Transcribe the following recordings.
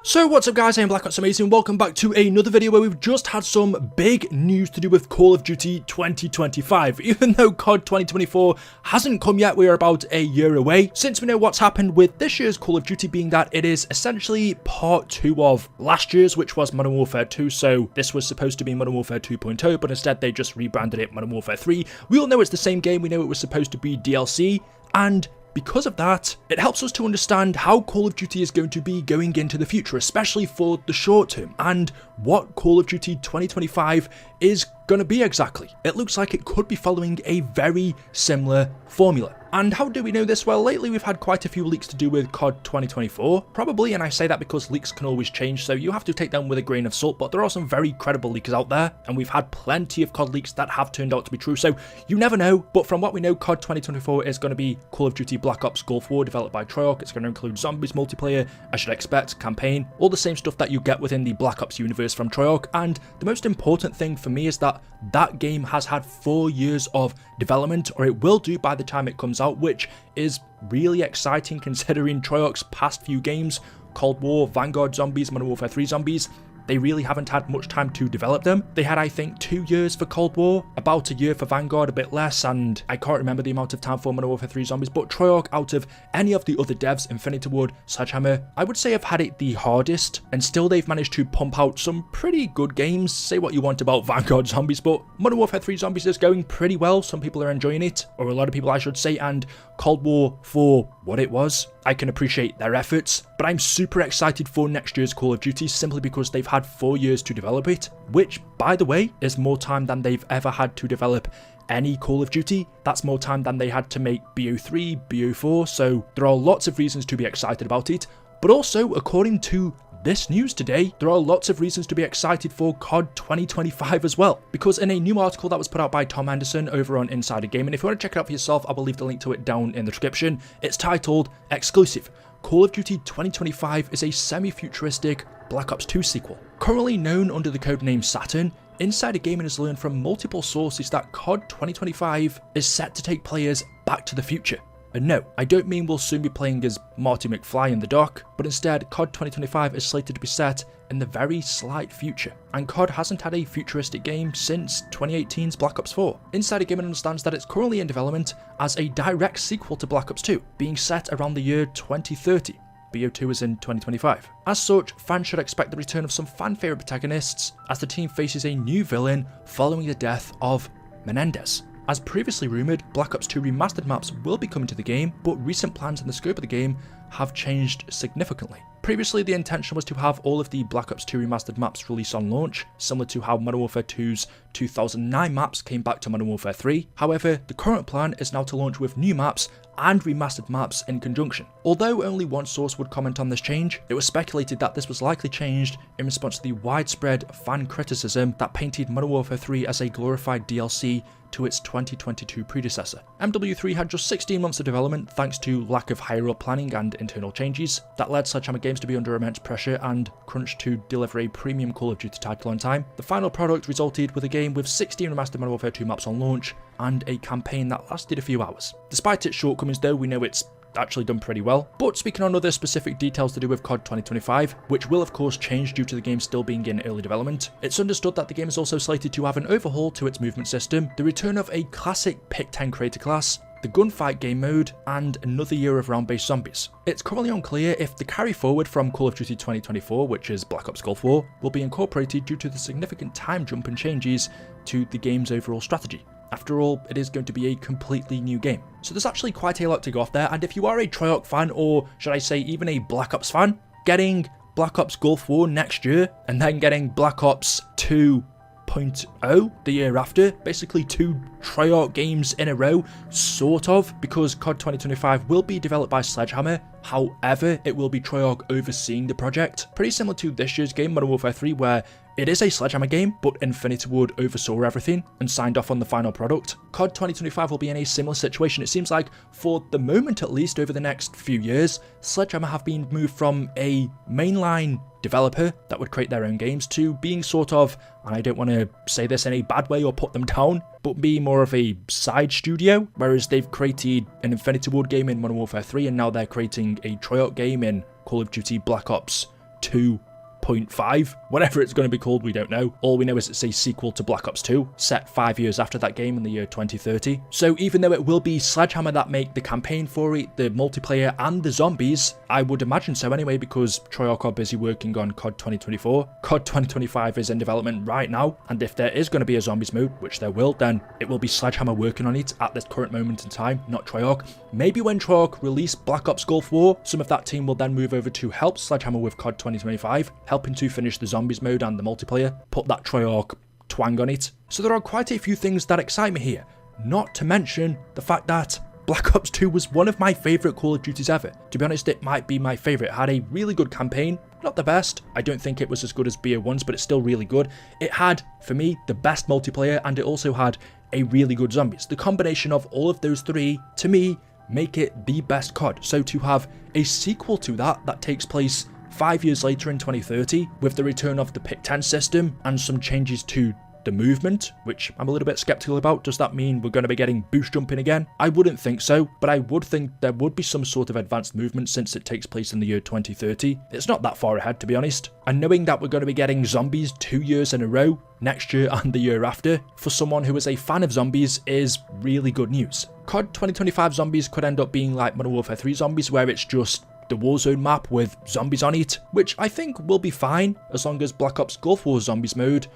So what's up guys, I'm Black Ops Amazing, welcome back to another video where we've just had some big news to do with Call of Duty 2025. Even though COD 2024 hasn't come yet, we are about a year away. Since we know what's happened with this year's Call of Duty being that it is essentially part 2 of last year's, which was Modern Warfare 2, so this was supposed to be Modern Warfare 2.0, but instead they just rebranded it Modern Warfare 3. We all know it's the same game, we know it was supposed to be DLC, and because of that, it helps us to understand how Call of Duty is going to be going into the future, especially for the short term, and what Call of Duty 2025 is going to be exactly. It looks like it could be following a very similar formula. And how do we know this? Well, lately we've had quite a few leaks to do with COD 2024, probably, and I say that because leaks can always change, so you have to take them with a grain of salt, but there are some very credible leakers out there, and we've had plenty of COD leaks that have turned out to be true, so you never know. But from what we know, COD 2024 is going to be Call of Duty Black Ops Gulf War, developed by Treyarch. It's going to include zombies multiplayer, I should expect, campaign, all the same stuff that you get within the Black Ops universe from Treyarch, and the most important thing for me is that that game has had 4 years of development, or it will do by the time it comes out, which is really exciting considering Treyarch's past few games, Cold War, Vanguard Zombies, Modern Warfare 3 Zombies, they really haven't had much time to develop them. They had, I think, 2 years for Cold War, about a year for Vanguard, a bit less, and I can't remember the amount of time for Modern Warfare 3 Zombies, but Treyarch, out of any of the other devs, Infinity Ward, Sledgehammer, I would say have had it the hardest, and still they've managed to pump out some pretty good games. Say what you want about Vanguard Zombies, but Modern Warfare 3 Zombies is going pretty well. Some people are enjoying it, or a lot of people I should say, and Cold War, for what it was, I can appreciate their efforts, but I'm super excited for next year's Call of Duty simply because they've had 4 years to develop it, which, by the way, is more time than they've ever had to develop any Call of Duty. That's more time than they had to make BO3, BO4, so there are lots of reasons to be excited about it, but also, according to this news today, there are lots of reasons to be excited for COD 2025 as well, because in a new article that was put out by Tom Anderson over on Insider Gaming, if you want to check it out for yourself, I will leave the link to it down in the description. It's titled, Exclusive, Call of Duty 2025 is a semi-futuristic Black Ops 2 sequel. Currently known under the codename Saturn, Insider Gaming has learned from multiple sources that COD 2025 is set to take players back to the future. And no, I don't mean we'll soon be playing as Marty McFly in the dock, but instead COD 2025 is slated to be set in the very slight future, and COD hasn't had a futuristic game since 2018's Black Ops 4. Insider Gaming understands that it's currently in development as a direct sequel to Black Ops 2, being set around the year 2030. BO2 is in 2025. As such, fans should expect the return of some fan-favourite protagonists as the team faces a new villain following the death of Menendez. As previously rumoured, Black Ops 2 remastered maps will be coming to the game, but recent plans and the scope of the game have changed significantly. Previously, the intention was to have all of the Black Ops 2 remastered maps released on launch, similar to how Modern Warfare 2's 2009 maps came back to Modern Warfare 3. However, the current plan is now to launch with new maps and remastered maps in conjunction. Although only one source would comment on this change, it was speculated that this was likely changed in response to the widespread fan criticism that painted Modern Warfare 3 as a glorified DLC to its 2022 predecessor. MW3 had just 16 months of development thanks to lack of higher up planning and internal changes that led Sledgehammer Games to be under immense pressure and crunch to deliver a premium Call of Duty title on time. The final product resulted with a game with 16 remastered Modern Warfare 2 maps on launch and a campaign that lasted a few hours. Despite its shortcomings though, we know it's actually done pretty well. But speaking on other specific details to do with COD 2025, which will of course change due to the game still being in early development, it's understood that the game is also slated to have an overhaul to its movement system, the return of a classic Pick 10 creator class, the gunfight game mode, and another year of round-based zombies. It's currently unclear if the carry forward from Call of Duty 2024, which is Black Ops Gulf War, will be incorporated due to the significant time jump and changes to the game's overall strategy. After all, it is going to be a completely new game. So there's actually quite a lot to go off there, and if you are a Treyarch fan, or should I say even a Black Ops fan, getting Black Ops Gulf War next year, and then getting Black Ops 2.0 the year after, basically 2 Treyarch games in a row, sort of, because COD 2025 will be developed by Sledgehammer. However, it will be Treyarch overseeing the project. Pretty similar to this year's game, Modern Warfare 3, where it is a Sledgehammer game, but Infinity Ward oversaw everything and signed off on the final product. COD 2025 will be in a similar situation. It seems like, for the moment at least, over the next few years, Sledgehammer have been moved from a mainline developer that would create their own games to being sort of, and I don't want to say this in a bad way or put them down, but be more of a side studio, whereas they've created an Infinity Ward game in Modern Warfare 3 and now they're creating a Treyarch game in Call of Duty Black Ops 2.5, whatever it's going to be called, we don't know. All we know is it's a sequel to Black Ops 2, set 5 years after that game in the year 2030. So even though it will be Sledgehammer that make the campaign for it, the multiplayer and the zombies, I would imagine so anyway, because Treyarch are busy working on COD 2024. COD 2025 is in development right now, and if there is going to be a zombies mode, which there will, then it will be Sledgehammer working on it at this current moment in time, not Treyarch. Maybe when Treyarch release Black Ops Gulf War, some of that team will then move over to help Sledgehammer with COD 2025, helping to finish the zombies mode and the multiplayer, put that Treyarch twang on it. So there are quite a few things that excite me here, not to mention the fact that Black Ops 2 was one of my favourite Call of Duties ever. To be honest, it might be my favourite. It had a really good campaign, not the best. I don't think it was as good as BO1's, but it's still really good. It had, for me, the best multiplayer, and it also had a really good zombies. The combination of all of those three, to me, make it the best COD. So to have a sequel to that takes place 5 years later in 2030, with the return of the Pick 10 system and some changes to the movement, which I'm a little bit skeptical about. Does that mean we're going to be getting boost jumping again? I wouldn't think so, but I would think there would be some sort of advanced movement since it takes place in the year 2030. It's not that far ahead, to be honest. And knowing that we're going to be getting zombies 2 years in a row, next year and the year after, for someone who is a fan of zombies is really good news. COD 2025 zombies could end up being like Modern Warfare 3 zombies, where it's just the Warzone map with zombies on it, which I think will be fine as long as Black Ops Gulf War zombies mode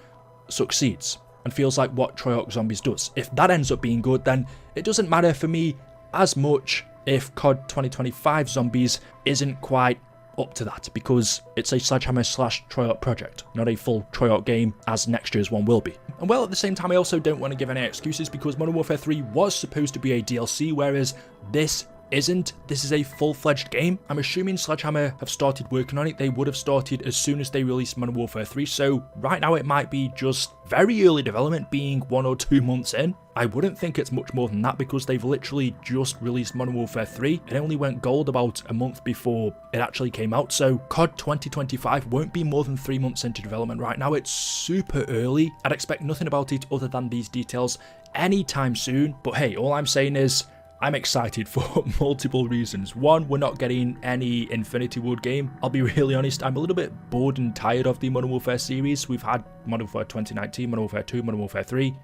succeeds and feels like what Treyarch Zombies does. If that ends up being good, then it doesn't matter for me as much if COD 2025 Zombies isn't quite up to that, because it's a Sledgehammer / Treyarch project, not a full Treyarch game as next year's one will be. And well, at the same time, I also don't want to give any excuses, because Modern Warfare 3 was supposed to be a DLC, whereas this isn't. This is a full-fledged game. I'm assuming Sledgehammer have started working on it. They would have started as soon as they released Modern Warfare 3, so right now it might be just very early development, being 1 or 2 months in. I wouldn't think it's much more than that, because they've literally just released Modern Warfare 3. It only went gold about a month before it actually came out, so COD 2025 won't be more than 3 months into development right now. It's super early. I'd expect nothing about it other than these details anytime soon, but hey, all I'm saying is I'm excited for multiple reasons. One, we're not getting any Infinity Ward game. I'll be really honest, I'm a little bit bored and tired of the Modern Warfare series. We've had Modern Warfare 2019, Modern Warfare 2, Modern Warfare 3.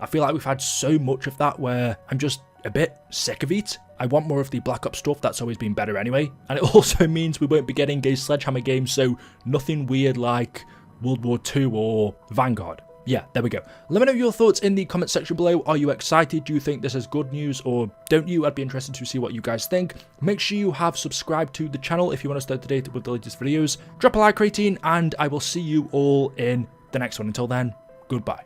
I feel like we've had so much of that where I'm just a bit sick of it. I want more of the Black Ops stuff. That's always been better anyway. And it also means we won't be getting a Sledgehammer game, so nothing weird like World War II or Vanguard. Yeah, there we go. Let me know your thoughts in the comment section below. Are you excited? Do you think this is good news, or don't you? I'd be interested to see what you guys think. Make sure you have subscribed to the channel if you want to stay up to date with the latest videos. Drop a like rating, and I will see you all in the next one. Until then, goodbye.